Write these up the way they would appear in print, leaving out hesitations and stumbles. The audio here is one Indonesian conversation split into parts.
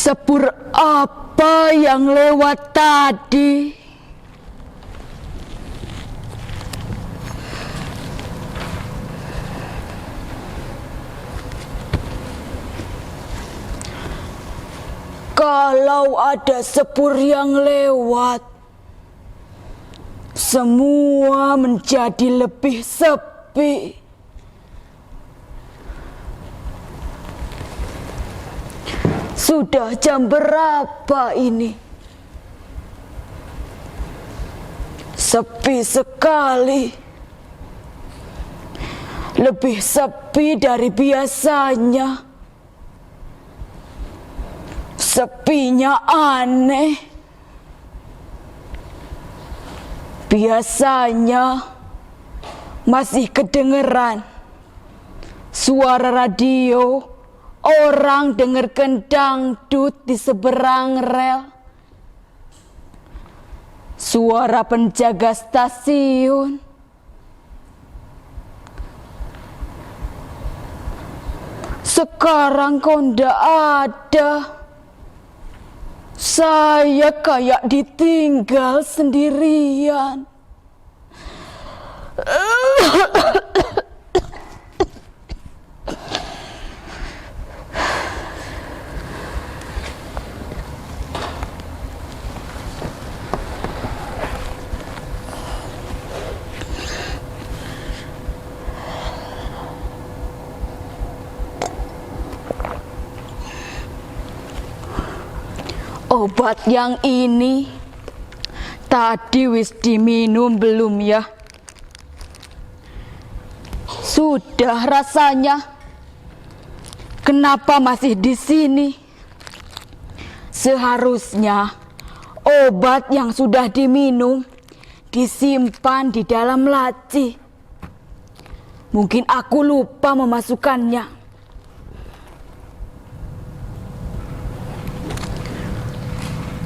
Sepur apa yang lewat tadi? Kalau ada sepur yang lewat, semua menjadi lebih sepi. Sudah jam berapa ini? Sepi sekali. Lebih sepi dari biasanya. Sepinya aneh. Biasanya masih kedengeran suara radio, orang dengarkan dangdut di seberang rel. Suara penjaga stasiun. Sekarang kok ndak ada. Saya kayak ditinggal sendirian. Obat yang ini tadi wis diminum belum ya? Sudah rasanya. Kenapa masih di sini? Seharusnya obat yang sudah diminum disimpan di dalam laci. Mungkin aku lupa memasukkannya.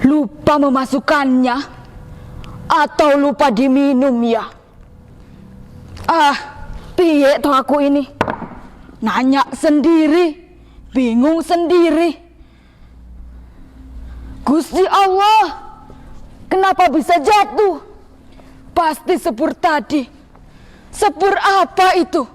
Lupa memasukkannya atau lupa diminum ya? Piye toh aku ini? Nanya sendiri, bingung sendiri. Gusti Allah, kenapa bisa jatuh? Pasti sepur tadi. Sepur apa itu?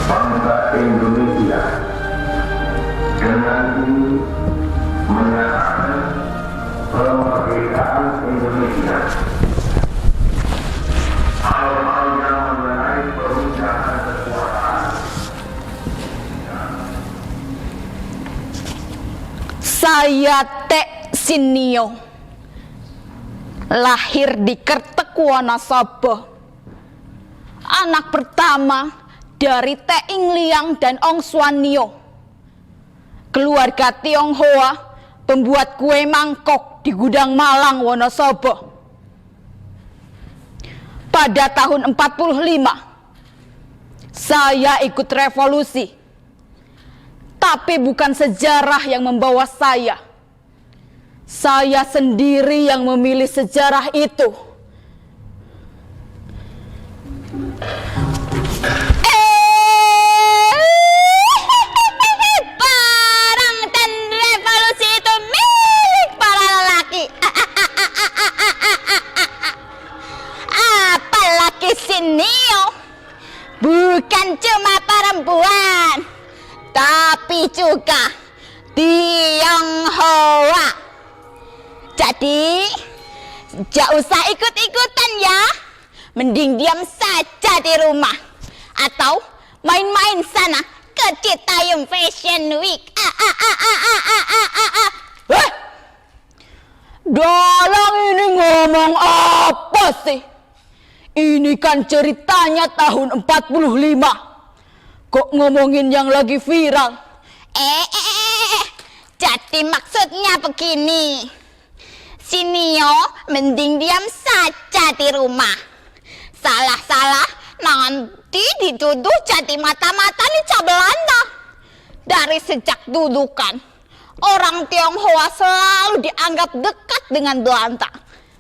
Bangsa Indonesia dengan ini menyatakan kemerdekaan Indonesia. Hal-hal yang mengenai perbincangan kekuasaan. Saya Tek Sinio, lahir di Kertek, Wonosobo. Anak pertama dari Teh Ingliang dan Ong Swanio. Keluarga Tionghoa pembuat kue mangkok di Gudang Malang, Wonosobo. Pada tahun 45 saya ikut revolusi. Tapi bukan sejarah yang membawa saya. Saya sendiri yang memilih sejarah itu. Perang dan revolusi itu milik para lelaki. Apalagi Sinio bukan cuma perempuan, tapi juga Tionghoa. Jadi gak usah ikut-ikutan ya. Mending diam saja di rumah. Atau main-main sana ke Citayam Fashion Week. Dalang ini ngomong apa sih? Ini kan ceritanya tahun 45. Kok ngomongin yang lagi viral? Jadi maksudnya begini. Sinio mending diam saja di rumah. Salah-salah nanti dituduh jadi mata-mata licah Belanda. Dari sejak dulu kan orang Tionghoa selalu dianggap dekat dengan Belanda.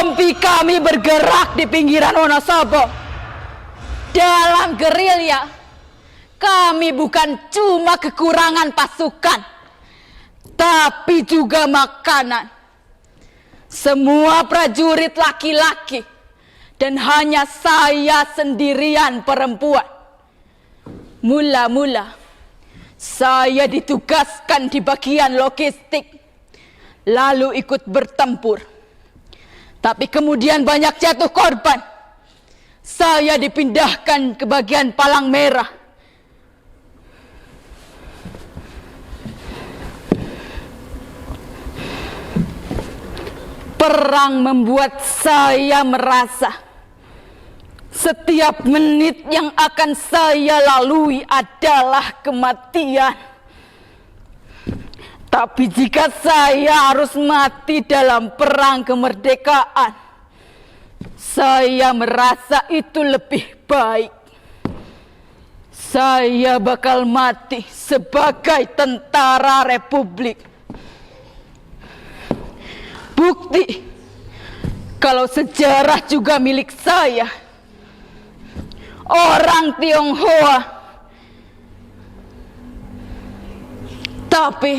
Kompi kami bergerak di pinggiran Wonosobo. Dalam gerilya, kami bukan cuma kekurangan pasukan, tapi juga makanan. Semua prajurit laki-laki, dan hanya saya sendirian perempuan. Mula-mula, saya ditugaskan di bagian logistik, lalu ikut bertempur. Tapi kemudian banyak jatuh korban. Saya dipindahkan ke bagian palang merah. Perang membuat saya merasa setiap menit yang akan saya lalui adalah kematian. Tapi jika saya harus mati dalam perang kemerdekaan, saya merasa itu lebih baik. Saya bakal mati sebagai tentara Republik. Bukti kalau sejarah juga milik saya. Orang Tionghoa. Tapi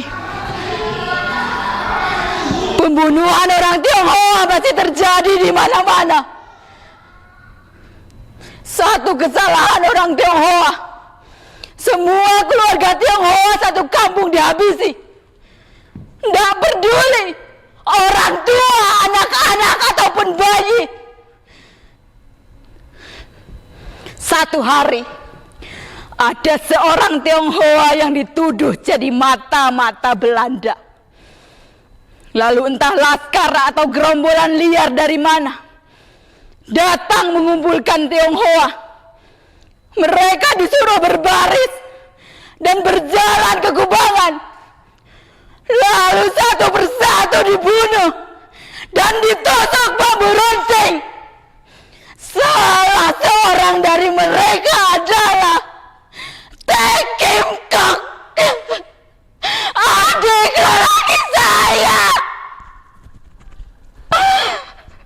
pembunuhan orang Tionghoa masih terjadi di mana-mana. Satu kesalahan orang Tionghoa, semua keluarga Tionghoa satu kampung dihabisi. Tidak peduli orang tua, anak-anak ataupun bayi. Satu hari ada seorang Tionghoa yang dituduh jadi mata-mata Belanda. Lalu entah laskar atau gerombolan liar dari mana datang mengumpulkan Tionghoa. Mereka disuruh berbaris dan berjalan ke kubangan. Lalu satu persatu dibunuh dan ditusuk bambu runcing. Salah seorang dari mereka adalah Teng Kim Kok, adik lelaki saya.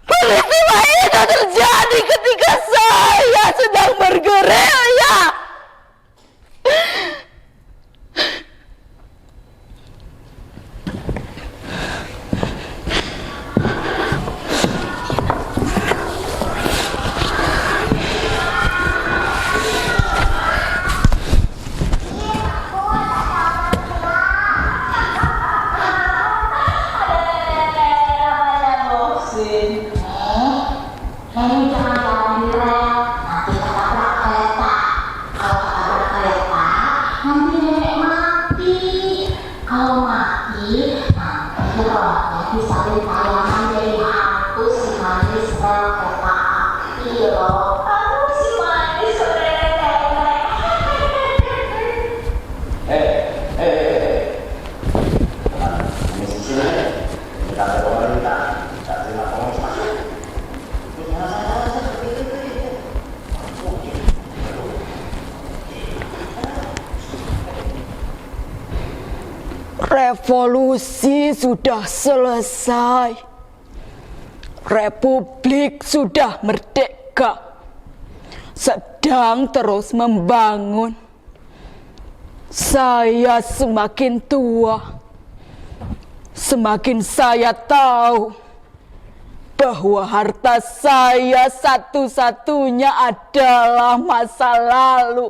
Peristiwa itu terjadi ketika saya sedang bergerilya. Nenek jangan jalan di rel, nanti ketabrak kereta. Kalau ketabrak kereta, nanti nenek mati. Kalau mati, nanti rohnya bisa ditayangan jadi hantu si manis rel kereta api loh. Aduh si manis rel kereta. Ini sini, kita ada pemerintah, kita terima komunis masuk. Revolusi sudah selesai. Republik sudah merdeka. Sedang terus membangun. Saya semakin tua, semakin saya tahu bahwa harta saya satu-satunya adalah masa lalu.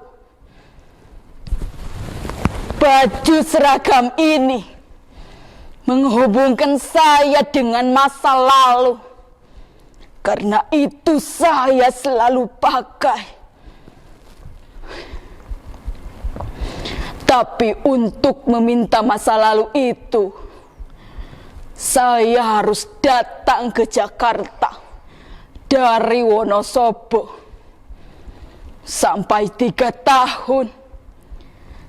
Baju seragam ini menghubungkan saya dengan masa lalu. Karena itu saya selalu pakai. Tapi untuk meminta masa lalu itu, saya harus datang ke Jakarta dari Wonosobo. Sampai 3 tahun,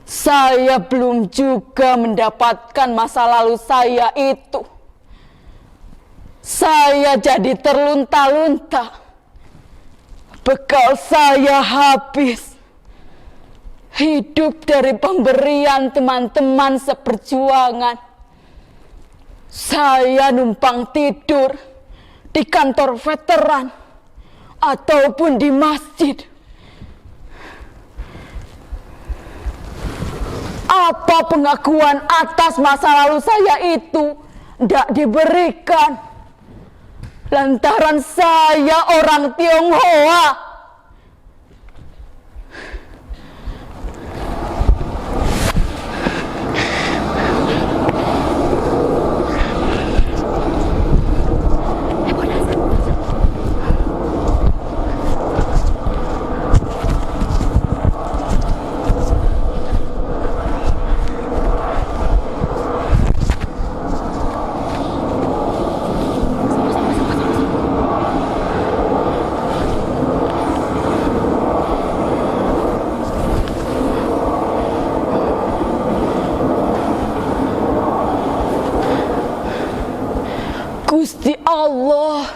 saya belum juga mendapatkan masa lalu saya itu. Saya jadi terlunta-lunta. Bekal saya habis. Hidup dari pemberian teman-teman seperjuangan. Saya numpang tidur di kantor veteran, ataupun di masjid. Apa pengakuan atas masa lalu saya itu tidak diberikan lantaran saya orang Tionghoa. Gusti Allah,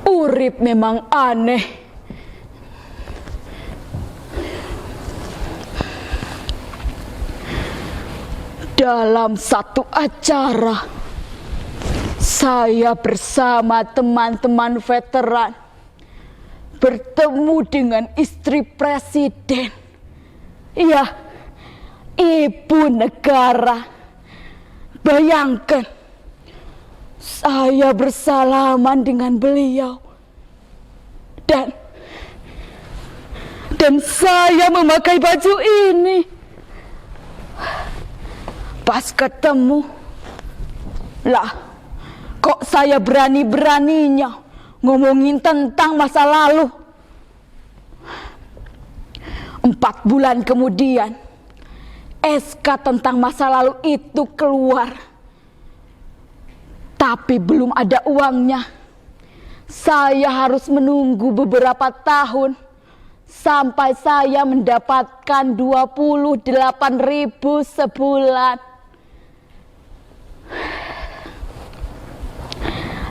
urip memang aneh. Dalam satu acara, saya bersama teman-teman veteran bertemu dengan istri presiden. Ya, ibu negara. Bayangkan, saya bersalaman dengan beliau dan saya memakai baju ini. Pas ketemu, lah kok saya berani-beraninya ngomongin tentang masa lalu. 4 bulan kemudian, SK tentang masa lalu itu keluar. Tapi belum ada uangnya. Saya harus menunggu beberapa tahun sampai saya mendapatkan 28.000 sebulan.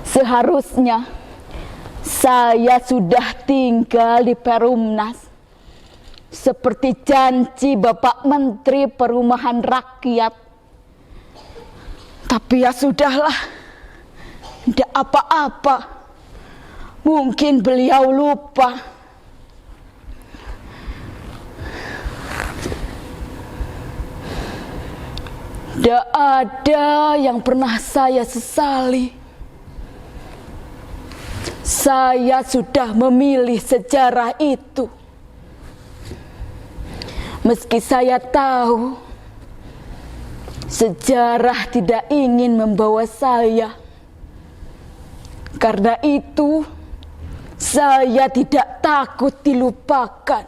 Seharusnya saya sudah tinggal di Perumnas seperti janji Bapak Menteri Perumahan Rakyat. Tapi ya sudahlah. Tidak apa-apa, mungkin beliau lupa. Tidak ada yang pernah saya sesali. Saya sudah memilih sejarah itu. Meski saya tahu sejarah tidak ingin membawa saya. Karena itu, saya tidak takut dilupakan.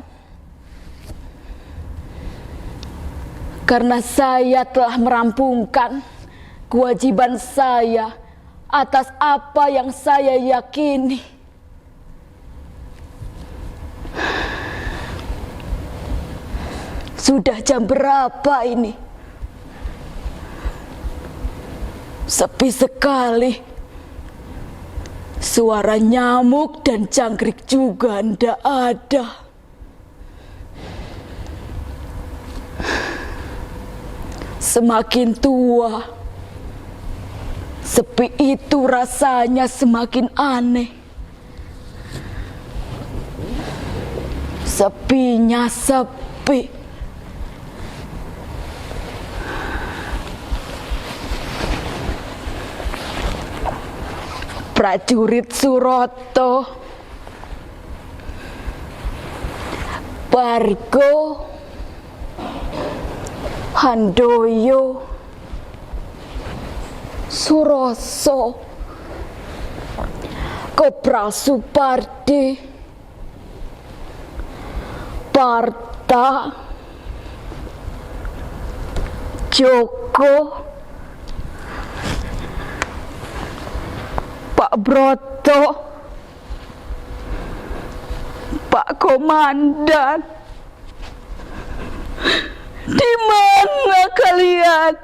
Karena saya telah merampungkan kewajiban saya atas apa yang saya yakini. Sudah jam berapa ini? Sepi sekali. Suara nyamuk dan jangkrik juga tidak ada. Semakin tua, sepi itu rasanya semakin aneh. Sepinya sepi. Prajurit Suroto, Bargo, Handoyo, Suroso, Kopral Supardi, Parta, Joko, Pak Broto, Pak Komandan, di mana kalian?